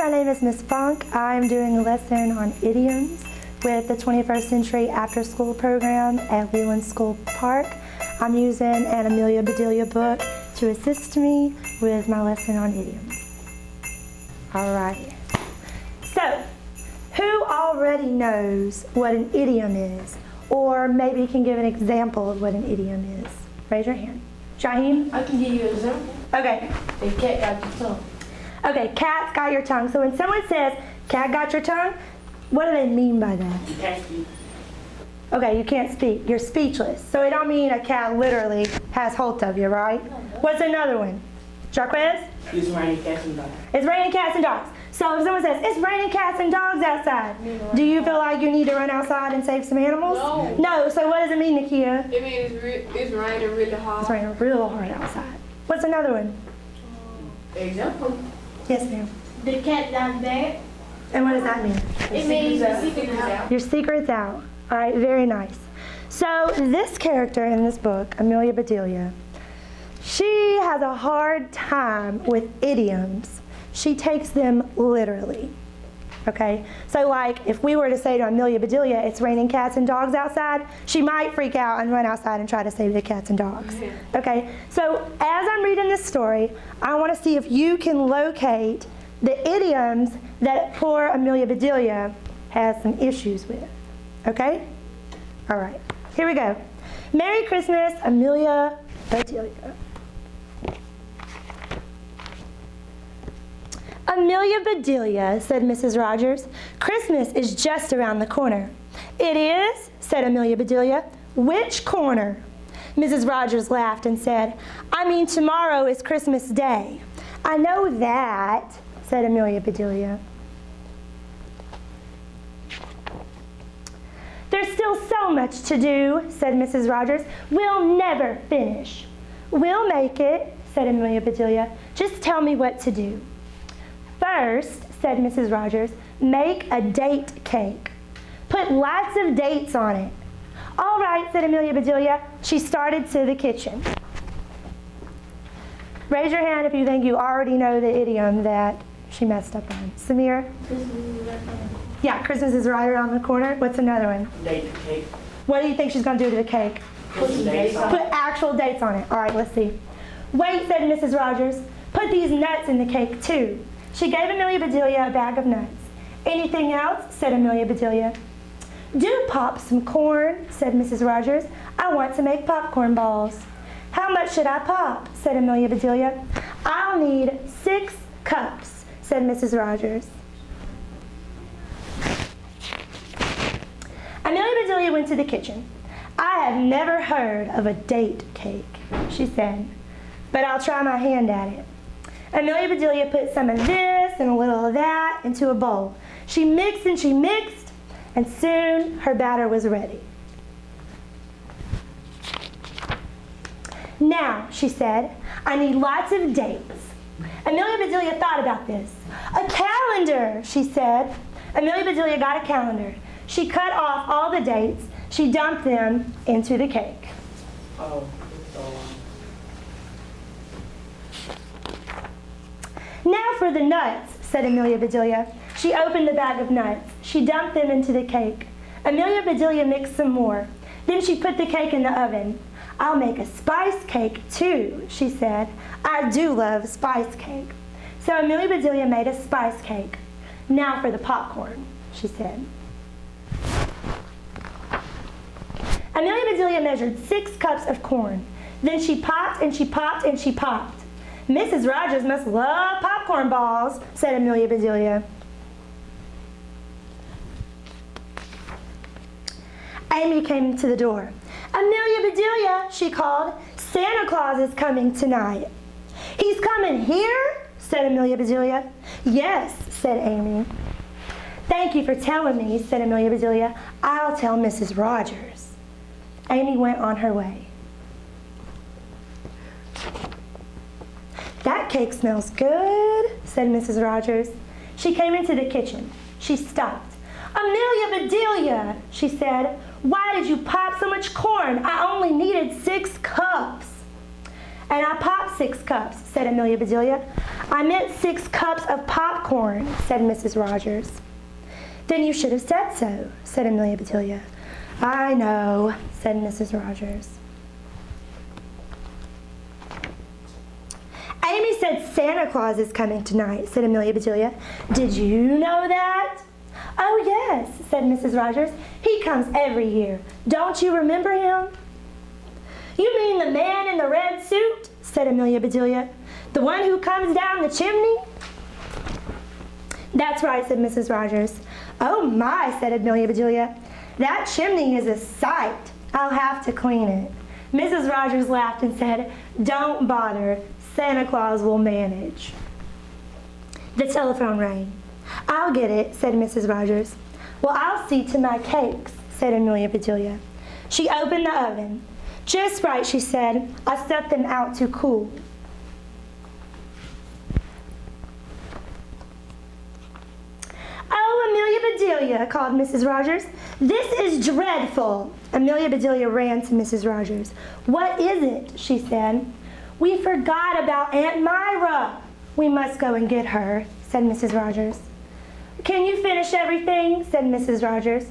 my name is Miss Funk. I'm doing a lesson on idioms with the 21st Century After School program at Leland School Park. I'm using an Amelia Bedelia book to assist me with my lesson on idioms. All right. So, who already knows what an idiom is? Or maybe can give an example of what an idiom is? Raise your hand. Shaheem? I can give you an example. Okay. The cat got your tongue. Okay, cat's got your tongue. So when someone says, cat got your tongue, what do they mean by that? You can't speak. Okay, you can't speak. You're speechless. So it don't mean a cat literally has hold of you, right? What's another one? Jarquez? It's raining cats and dogs. It's raining cats and dogs. So if someone says, it's raining cats and dogs outside, do you feel like you need to run outside and save some animals? No. No, so what does it mean, Nakia? It means it's raining really hard. It's raining real hard outside. What's another one? Example. Yes, ma'am. The cat got bad. And what does that mean? It means the secret is out. Your secret's out. All right, very nice. So this character in this book, Amelia Bedelia, she has a hard time with idioms. She takes them literally. Okay? So like if we were to say to Amelia Bedelia, it's raining cats and dogs outside, she might freak out and run outside and try to save the cats and dogs. Okay? So as I'm reading this story, I want to see if you can locate the idioms that poor Amelia Bedelia has some issues with. Okay? All right. Here we go. Merry Christmas, Amelia Bedelia. Amelia Bedelia, said Mrs. Rogers, Christmas is just around the corner. It is, said Amelia Bedelia. Which corner? Mrs. Rogers laughed and said, I mean tomorrow is Christmas Day. I know that, said Amelia Bedelia. There's still so much to do, said Mrs. Rogers. We'll never finish. We'll make it, said Amelia Bedelia. Just tell me what to do. First, said Mrs. Rogers, make a date cake. Put lots of dates on it. All right, said Amelia Bedelia. She started to the kitchen. Raise your hand if you think you already know the idiom that she messed up on. Samir? Yeah, Christmas is right around the corner. What's another one? Date the cake. What do you think she's going to do to the cake? Put some dates on Put it. actual dates on it. All right, let's see. Wait, said Mrs. Rogers. Put these nuts in the cake, too. She gave Amelia Bedelia a bag of nuts. Anything else? Said Amelia Bedelia. Do pop some corn, said Mrs. Rogers. I want to make popcorn balls. How much should I pop? Said Amelia Bedelia. I'll need 6 cups, said Mrs. Rogers. Amelia Bedelia went to the kitchen. I have never heard of a date cake, she said, but I'll try my hand at it. Amelia Bedelia put some of this and a little of that into a bowl. She mixed, and soon her batter was ready. Now, she said, I need lots of dates. Amelia Bedelia thought about this. A calendar, she said. Amelia Bedelia got a calendar. She cut off all the dates. She dumped them into the cake. Oh, it's so long. Now for the nuts, said Amelia Bedelia. She opened the bag of nuts. She dumped them into the cake. Amelia Bedelia mixed some more. Then she put the cake in the oven. I'll make a spice cake too, she said. I do love spice cake. So Amelia Bedelia made a spice cake. Now for the popcorn, she said. Amelia Bedelia measured 6 cups of corn. Then she popped and she popped and she popped. Mrs. Rogers must love popcorn balls, said Amelia Bedelia. Amy came to the door. Amelia Bedelia, she called. Santa Claus is coming tonight. He's coming here? Said Amelia Bedelia. Yes, said Amy. Thank you for telling me, said Amelia Bedelia. I'll tell Mrs. Rogers. Amy went on her way. That cake smells good, said Mrs. Rogers. She came into the kitchen. She stopped. Amelia Bedelia, she said, why did you pop so much corn? I only needed 6 cups. And I popped 6 cups, said Amelia Bedelia. I meant 6 cups of popcorn, said Mrs. Rogers. Then you should have said so, said Amelia Bedelia. I know, said Mrs. Rogers. Amy said Santa Claus is coming tonight, said Amelia Bedelia. Did you know that? Oh, yes, said Mrs. Rogers. He comes every year. Don't you remember him? You mean the man in the red suit, said Amelia Bedelia. The one who comes down the chimney? That's right, said Mrs. Rogers. Oh, my, said Amelia Bedelia. That chimney is a sight. I'll have to clean it. Mrs. Rogers laughed and said, Don't bother. Santa Claus will manage. The telephone rang. I'll get it, said Mrs. Rogers. Well, I'll see to my cakes, said Amelia Bedelia. She opened the oven. Just right, she said. I set them out to cool. Oh, Amelia Bedelia, called Mrs. Rogers. This is dreadful. Amelia Bedelia ran to Mrs. Rogers. What is it? She said. We forgot about Aunt Myra. We must go and get her, said Mrs. Rogers. Can you finish everything? Said Mrs. Rogers.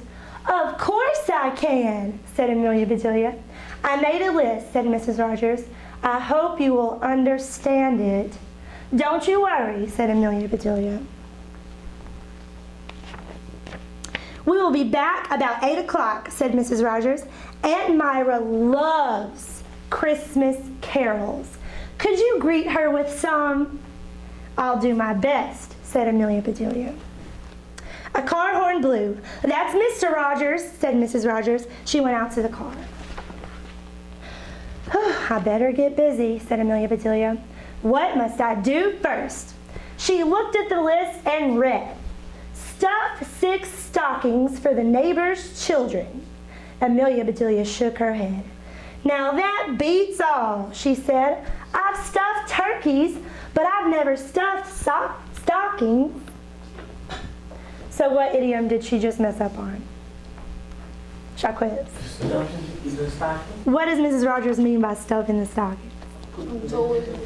Of course I can, said Amelia Bedelia. I made a list, said Mrs. Rogers. I hope you will understand it. Don't you worry, said Amelia Bedelia. We will be back about 8 o'clock, said Mrs. Rogers. Aunt Myra loves Christmas carols. Could you greet her with some? I'll do my best, said Amelia Bedelia. A car horn blew. That's Mr. Rogers, said Mrs. Rogers. She went out to the car. I better get busy, said Amelia Bedelia. What must I do first? She looked at the list and read, Stuff 6 stockings for the neighbor's children. Amelia Bedelia shook her head. Now that beats all, she said. I've stuffed turkeys, but I've never stuffed stockings. So what idiom did she just mess up on? Shall I quit? Stuffing the stocking. What does Mrs. Rogers mean by stuffing the stocking?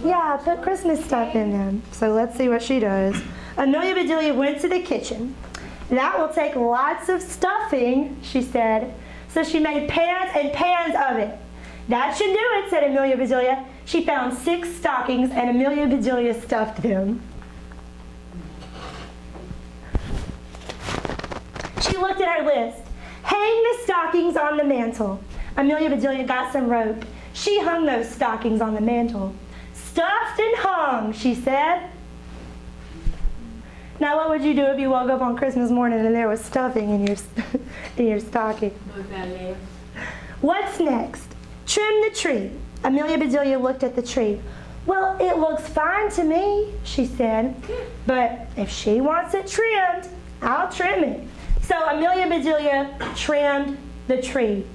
Yeah, put Christmas stuff in them. So let's see what she does. Amelia Bedelia went to the kitchen. That will take lots of stuffing, she said. So she made pans and pans of it. That should do it, said Amelia Bedelia. She found 6 stockings and Amelia Bedelia stuffed them. She looked at her list. Hang the stockings on the mantle. Amelia Bedelia got some rope. She hung those stockings on the mantle. Stuffed and hung, she said. Now what would you do if you woke up on Christmas morning and there was stuffing in your stocking? What's next? Trim the tree. Amelia Bedelia looked at the tree. Well, it looks fine to me, she said. But if she wants it trimmed, I'll trim it. So Amelia Bedelia trimmed the tree.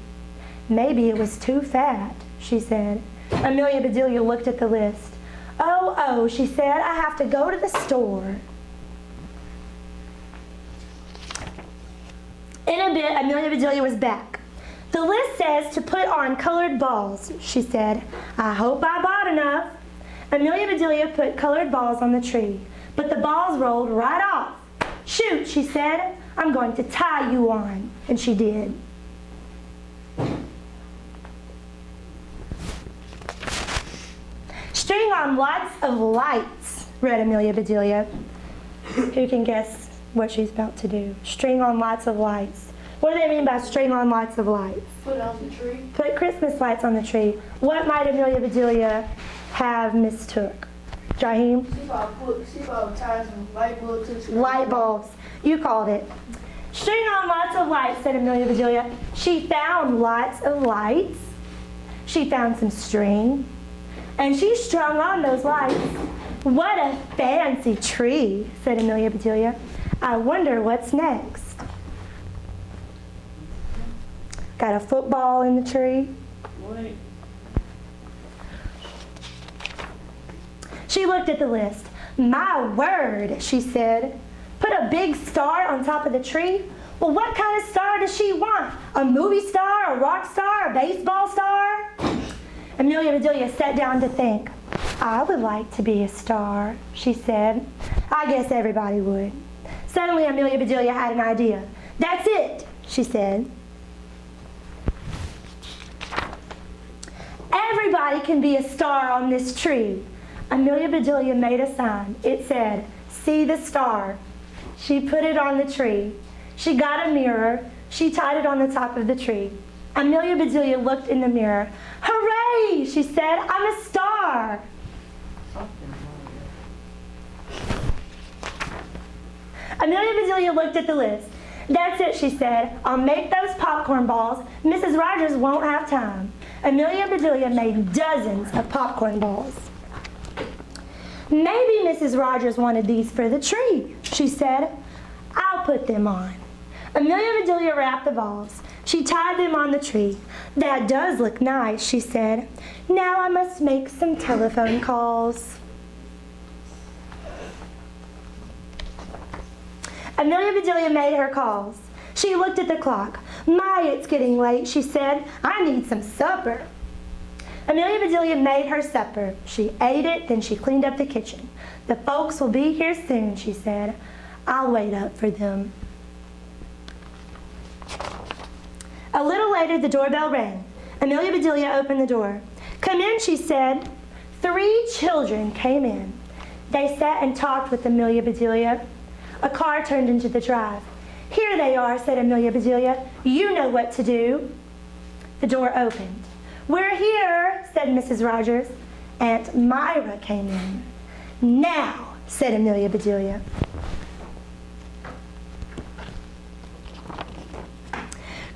Maybe it was too fat, she said. Amelia Bedelia looked at the list. Oh, she said, I have to go to the store. In a bit, Amelia Bedelia was back. The list says to put on colored balls, she said. I hope I bought enough. Amelia Bedelia put colored balls on the tree, but the balls rolled right off. Shoot, she said, I'm going to tie you on. And she did. String on lots of lights, read Amelia Bedelia. Who can guess what she's about to do? String on lots of lights. What do they mean by string on lots of lights? Put on the tree. Put Christmas lights on the tree. What might Amelia Bedelia have mistook? Jaheem? She probably ties some light bulbs to the tree. Light bulbs. You called it. String on lots of lights, said Amelia Bedelia. She found lots of lights. She found some string. And she strung on those lights. What a fancy tree, said Amelia Bedelia. I wonder what's next. Got a football in the tree. Wait. She looked at the list. My word, she said. Put a big star on top of the tree? Well, what kind of star does she want? A movie star, a rock star, a baseball star? Amelia Bedelia sat down to think. I would like to be a star, she said. I guess everybody would. Suddenly, Amelia Bedelia had an idea. That's it, she said. Everybody can be a star on this tree. Amelia Bedelia made a sign. It said, "See the star." She put it on the tree. She got a mirror. She tied it on the top of the tree. Amelia Bedelia looked in the mirror. "Hooray!" she said. "I'm a star." Amelia Bedelia looked at the list. "That's it," she said. "I'll make those popcorn balls. Mrs. Rogers won't have time." Amelia Bedelia made dozens of popcorn balls. "Maybe Mrs. Rogers wanted these for the tree," she said. "I'll put them on." Amelia Bedelia wrapped the balls. She tied them on the tree. "That does look nice," she said. "Now I must make some telephone calls." Amelia Bedelia made her calls. She looked at the clock. "My, it's getting late," she said. "I need some supper." Amelia Bedelia made her supper. She ate it, then she cleaned up the kitchen. "The folks will be here soon," she said. "I'll wait up for them." A little later, the doorbell rang. Amelia Bedelia opened the door. "Come in," she said. 3 children came in. They sat and talked with Amelia Bedelia. A car turned into the drive. "Here they are," said Amelia Bedelia. "You know what to do." The door opened. "We're here," said Mrs. Rogers. Aunt Myra came in. "Now," said Amelia Bedelia.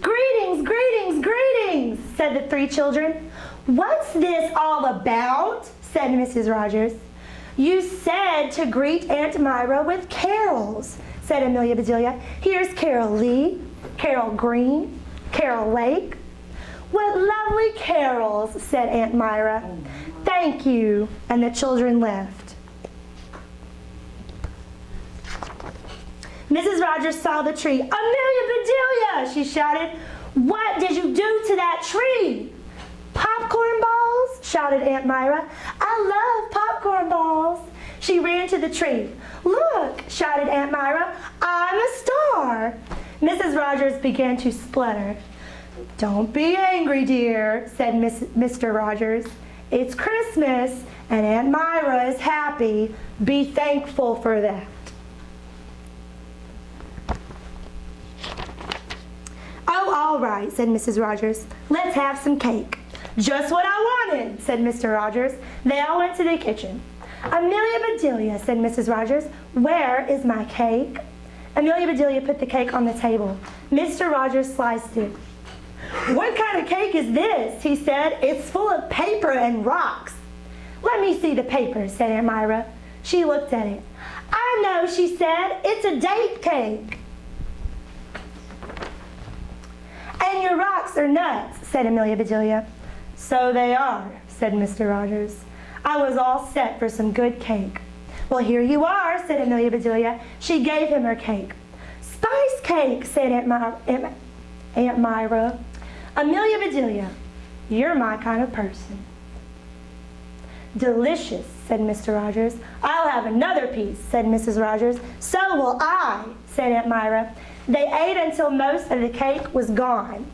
"Greetings, greetings, greetings," said the 3 children. "What's this all about?" said Mrs. Rogers. "You said to greet Aunt Myra with carols," said Amelia Bedelia. "Here's Carol Lee, Carol Green, Carol Lake." "What lovely carols," said Aunt Myra. "Thank you," and the children left. Mrs. Rogers saw the tree. "Amelia Bedelia," she shouted. "What did you do to that tree?" "Popcorn balls," shouted Aunt Myra. "I love popcorn balls." She ran to the tree. "Look," shouted Aunt Myra, "I'm a star." Mrs. Rogers began to splutter. "Don't be angry, dear," said Mr. Rogers. "It's Christmas, and Aunt Myra is happy. Be thankful for that." "Oh, all right," said Mrs. Rogers. "Let's have some cake." "Just what I wanted," said Mr. Rogers. They all went to the kitchen. "Amelia Bedelia," said Mrs. Rogers, "where is my cake?" Amelia Bedelia put the cake on the table. Mr. Rogers sliced it. "What kind of cake is this?" he said. "It's full of paper and rocks." "Let me see the paper," said Aunt Myra. She looked at it. "I know," she said. "It's a date cake." "And your rocks are nuts," said Amelia Bedelia. "So they are," said Mr. Rogers. "I was all set for some good cake." "Well, here you are," said Amelia Bedelia. She gave him her cake. "Spice cake," said Aunt Myra. "Amelia Bedelia, you're my kind of person." "Delicious," said Mr. Rogers. "I'll have another piece," said Mrs. Rogers. "So will I," said Aunt Myra. They ate until most of the cake was gone.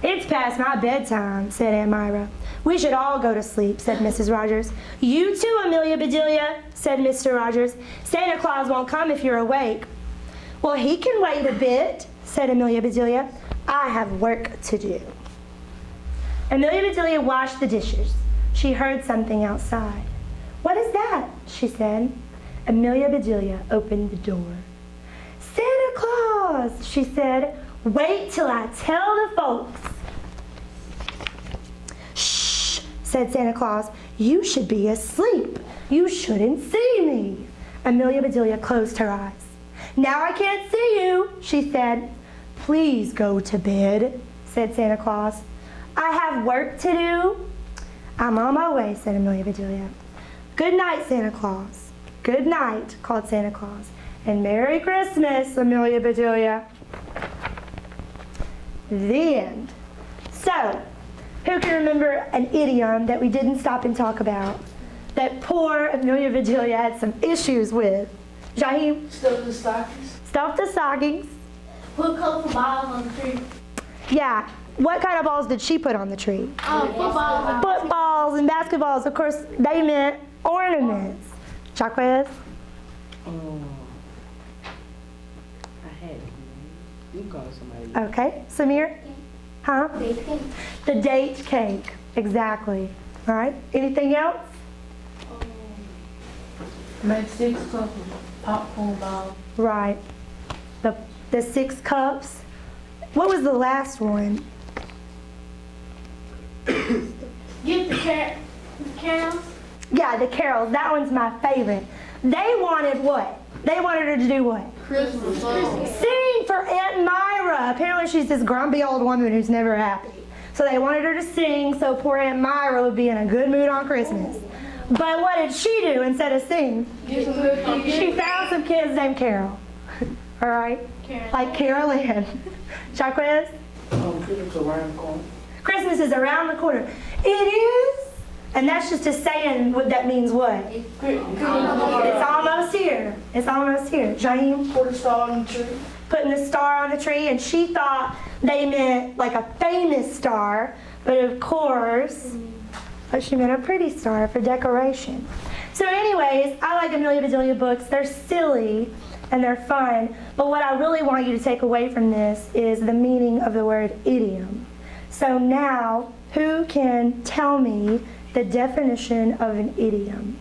"It's past my bedtime," said Aunt Myra. "We should all go to sleep," said Mrs. Rogers. "You too, Amelia Bedelia," said Mr. Rogers. "Santa Claus won't come if you're awake." "Well, he can wait a bit," said Amelia Bedelia. "I have work to do." Amelia Bedelia washed the dishes. She heard something outside. "What is that?" she said. Amelia Bedelia opened the door. "Santa Claus," she said. "Wait till I tell the folks." "Shh," said Santa Claus. "You should be asleep. You shouldn't see me." Amelia Bedelia closed her eyes. "Now I can't see you," she said. "Please go to bed," said Santa Claus. "I have work to do." "I'm on my way," said Amelia Bedelia. "Good night, Santa Claus." "Good night," called Santa Claus. "And Merry Christmas, Amelia Bedelia." The end. So, who can remember an idiom that we didn't stop and talk about that poor Amelia Bedelia had some issues with? Jaheim? Stuff the stockings. Stuff the stockings. Put colorful balls on the tree. Yeah. What kind of balls did she put on the tree? Football. Footballs and basketballs. Of course, they meant ornaments. Jaquez? I had it. You call somebody. Okay. Samir? Huh? Bacon. The date cake. Exactly. All right. Anything else? Make 6 cups of popcorn balls. Right. The 6 cups. What was the last one? Get the carols. Yeah, the carols. That one's my favorite. They wanted what? They wanted her to do what? Christmas song. Sing for Aunt Myra. Apparently she's this grumpy old woman who's never happy. So they wanted her to sing so poor Aunt Myra would be in a good mood on Christmas. But what did she do instead of sing? She found some kids named Carol. All right? Like Carol Ann. Jaquez? Christmas around the corner. Christmas is around the corner. It is. And that's just a saying that means what? It's almost here. It's almost here. Jaheim? Put a star on the tree. Putting the star on the tree, and she thought they meant like a famous star, but of course, she meant a pretty star for decoration. So anyways, I like Amelia Bedelia books. They're silly and they're fun, but what I really want you to take away from this is the meaning of the word idiom. So now, who can tell me the definition of an idiom?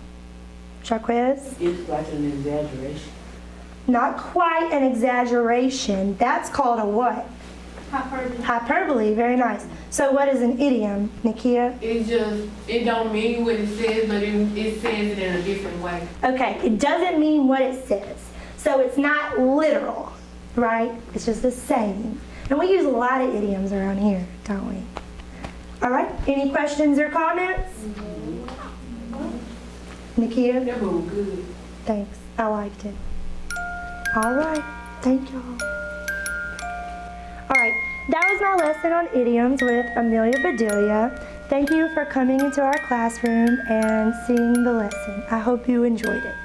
Jaquez? It's like an exaggeration. Not quite an exaggeration. That's called a what? Hyperbole. Hyperbole. Very nice. So what is an idiom, Nikia? It don't mean what it says, but it says it in a different way. Okay, it doesn't mean what it says. So it's not literal, right? It's just a saying. And we use a lot of idioms around here, don't we? All right, any questions or comments? Nikia? That was good. Thanks, I liked it. All right, thank y'all. All right, that was my lesson on idioms with Amelia Bedelia. Thank you for coming into our classroom and seeing the lesson. I hope you enjoyed it.